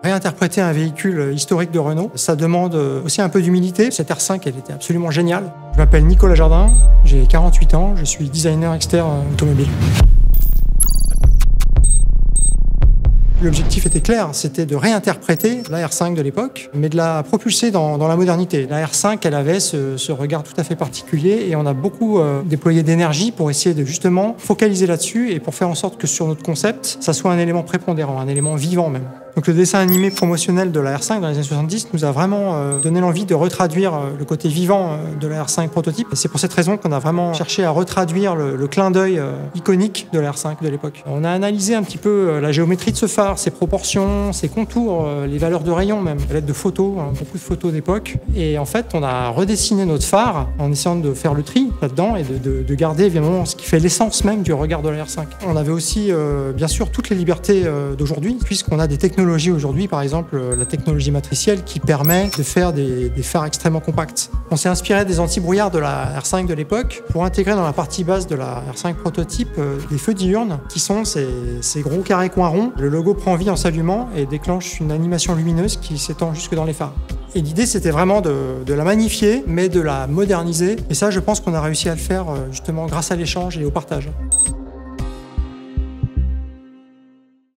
Réinterpréter un véhicule historique de Renault, ça demande aussi un peu d'humilité. Cette R5, elle était absolument géniale. Je m'appelle Nicolas Jardin, j'ai 48 ans, je suis designer externe automobile. L'objectif était clair, c'était de réinterpréter la R5 de l'époque, mais de la propulser dans la modernité. La R5, elle avait ce regard tout à fait particulier et on a beaucoup déployé d'énergie pour essayer de justement focaliser là-dessus et pour faire en sorte que sur notre concept, ça soit un élément prépondérant, un élément vivant même. Donc le dessin animé promotionnel de la R5 dans les années 70 nous a vraiment donné l'envie de retraduire le côté vivant de la R5 prototype. Et c'est pour cette raison qu'on a vraiment cherché à retraduire le clin d'œil iconique de la R5 de l'époque. On a analysé un petit peu la géométrie de ce phare, ses proportions, ses contours, les valeurs de rayon même, à l'aide de photos, beaucoup de photos d'époque. Et en fait, on a redessiné notre phare en essayant de faire le tri là-dedans et de garder évidemment ce qui fait l'essence même du regard de la R5. On avait aussi bien sûr toutes les libertés d'aujourd'hui, puisqu'on a des technologies aujourd'hui, par exemple la technologie matricielle qui permet de faire des phares extrêmement compacts. On s'est inspiré des anti-brouillards de la R5 de l'époque pour intégrer dans la partie basse de la R5 prototype des feux diurnes qui sont ces gros carrés coins ronds. Le logo prend vie en s'allumant et déclenche une animation lumineuse qui s'étend jusque dans les phares. Et l'idée, c'était vraiment de la magnifier, mais de la moderniser. Et ça, je pense qu'on a réussi à le faire justement grâce à l'échange et au partage.